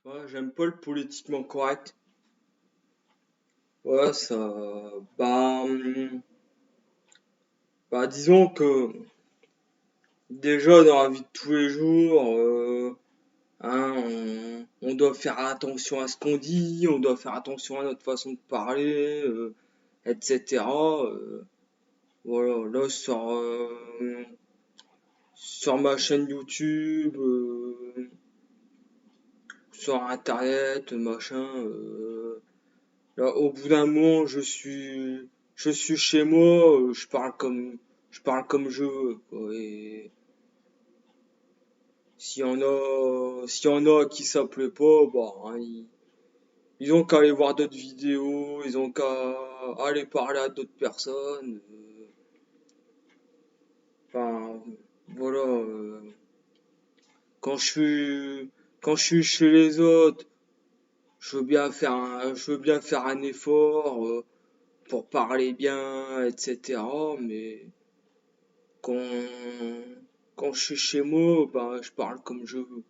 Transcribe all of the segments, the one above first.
Ouais, j'aime pas le politiquement correct. Ouais, ça. Bah, disons que déjà dans la vie de tous les jours, hein, on doit faire attention à ce qu'on dit, on doit faire attention à notre façon de parler, etc. Voilà, là sur ma chaîne YouTube, sur Internet, machin. Là, au bout d'un moment, je suis chez moi, je parle comme je veux, quoi. Et s'il y en a qui ça plaît pas, bah, hein, ils ont qu'à aller voir d'autres vidéos, ils ont qu'à aller parler à d'autres personnes. Enfin, voilà. Quand je suis, quand je suis chez les autres, je veux bien faire un effort, pour parler bien, etc. Mais quand, quand je suis chez moi, ben, je parle comme je veux.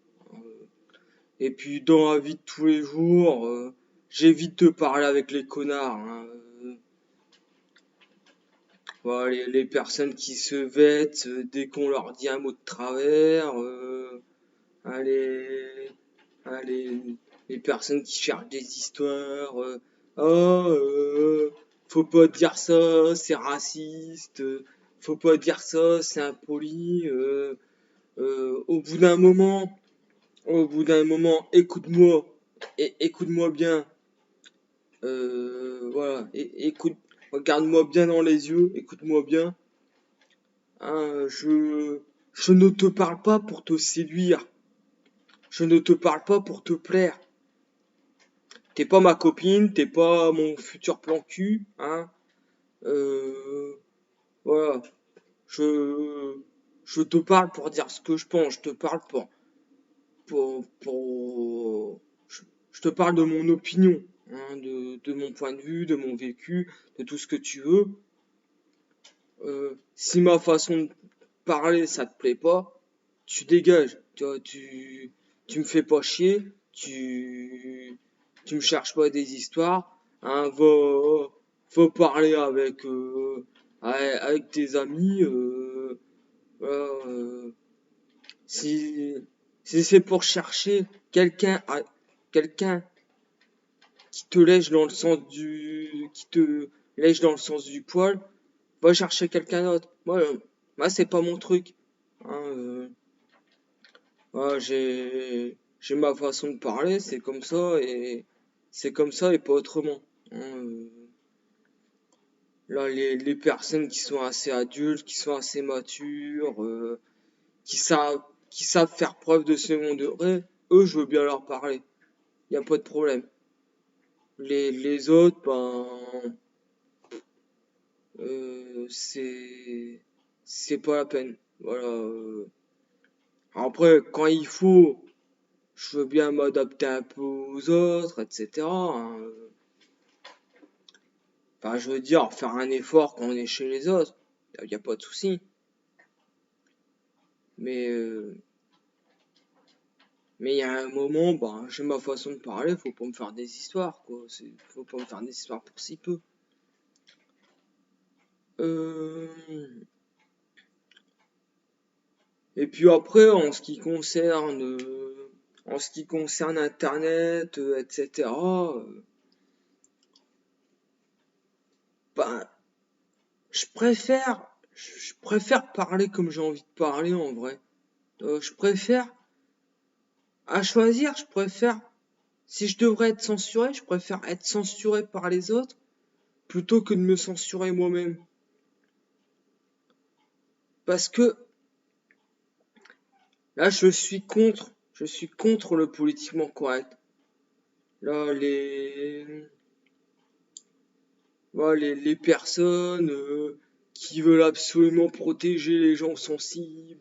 Et puis dans la vie de tous les jours, j'évite de parler avec les connards, hein. Voilà, les personnes qui se vêtent dès qu'on leur dit un mot de travers, hein, hein, les personnes qui cherchent des histoires. Oh, faut pas dire ça, c'est raciste. Faut pas dire ça, c'est impoli. Au bout d'un moment, écoute-moi, écoute-moi bien. Voilà, écoute, regarde-moi bien dans les yeux, écoute-moi bien. Hein, je ne te parle pas pour te séduire. Je ne te parle pas pour te plaire. T'es pas ma copine, t'es pas mon futur plan cul, hein. Euh, voilà, je, je te parle pour dire ce que je pense. Je te parle je te parle de mon opinion, hein, de mon point de vue, de mon vécu, de tout ce que tu veux. Si ma façon de parler, ça te plaît pas, tu dégages. Tu vois, tu me fais pas chier, tu me cherches pas des histoires, hein, va parler avec tes amis, voilà, si, si c'est pour chercher quelqu'un qui te lèche dans le sens qui te lèche dans le sens du poil, va chercher quelqu'un d'autre. Moi, c'est pas mon truc. Hein, voilà, j'ai ma façon de parler, c'est comme ça et pas autrement. Hein, là, les personnes qui sont assez adultes, qui sont assez matures, qui savent faire preuve de second degré, eux, je veux bien leur parler. Y a pas de problème. Les autres, ben, c'est pas la peine. Voilà. Après, quand il faut, je veux bien m'adapter un peu aux autres, etc. Hein. Enfin, je veux dire, faire un effort quand on est chez les autres, y a pas de souci. Mais mais il y a un moment, bah, j'ai ma façon de parler, faut pas me faire des histoires, quoi. Faut pas me faire des histoires pour si peu. Euh, et puis après, en ce qui concerne Internet, etc. Bah, je préfère parler comme j'ai envie de parler en vrai. Je préfère, à choisir, je préfère, si je devrais être censuré, je préfère être censuré par les autres plutôt que de me censurer moi-même. Parce que là, je suis contre le politiquement correct. Là, les personnes qui veulent absolument protéger les gens sensibles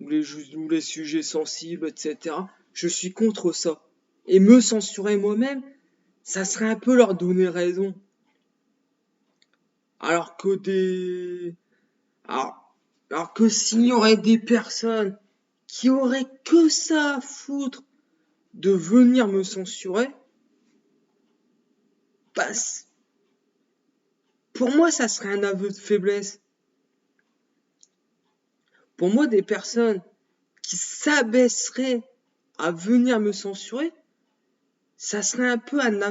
ou les sujets sensibles, etc. Je suis contre ça. Et me censurer moi-même, ça serait un peu leur donner raison. Alors que des... Alors, que s'il y aurait des personnes qui auraient que ça à foutre de venir me censurer, bah, pour moi, ça serait un aveu de faiblesse. Pour moi, des personnes qui s'abaisseraient à venir me censurer, ça serait un peu un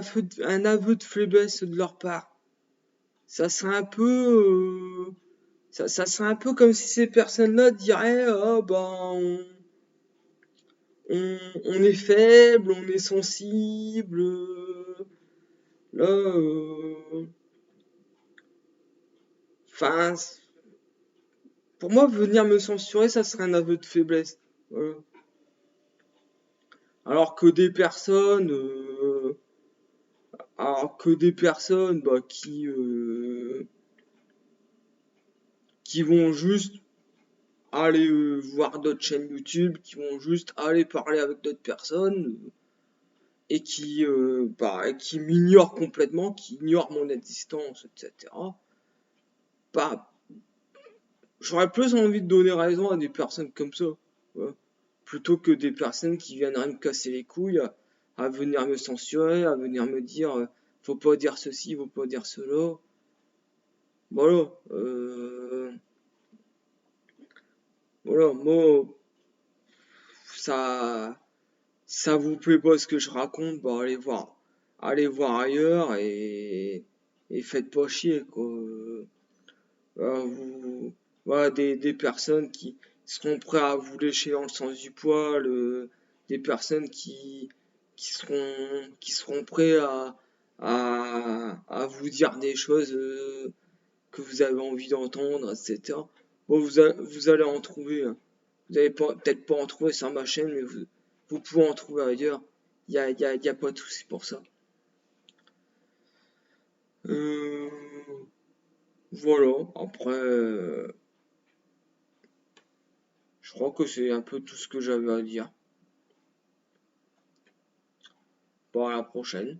aveu de faiblesse de leur part. Ça serait un peu, ça serait un peu comme si ces personnes-là diraient, oh ben, on est faible, on est sensible, là, enfin, pour moi, venir me censurer, ça serait un aveu de faiblesse. Voilà. Alors que des personnes, bah, qui vont juste aller voir d'autres chaînes YouTube, qui vont juste aller parler avec d'autres personnes et qui m'ignorent complètement, qui ignorent mon existence, etc. Bah, j'aurais plus envie de donner raison à des personnes comme ça, ouais, plutôt que des personnes qui viendraient me casser les couilles, à venir me censurer, à venir me dire faut pas dire ceci, faut pas dire cela. Voilà, voilà, moi, ça, ça vous plaît pas ce que je raconte, bah allez voir ailleurs et faites pas chier, quoi. Voilà, des personnes qui seront prêtes à vous lécher dans le sens du poil, des personnes qui seront prêtes à vous dire des choses que vous avez envie d'entendre, etc. Bon, vous allez en trouver, hein. Vous allez peut-être pas en trouver sur ma chaîne, mais vous pouvez en trouver ailleurs. Y a pas de souci pour ça. Euh, voilà, après, je crois que c'est un peu tout ce que j'avais à dire. Bon, à la prochaine.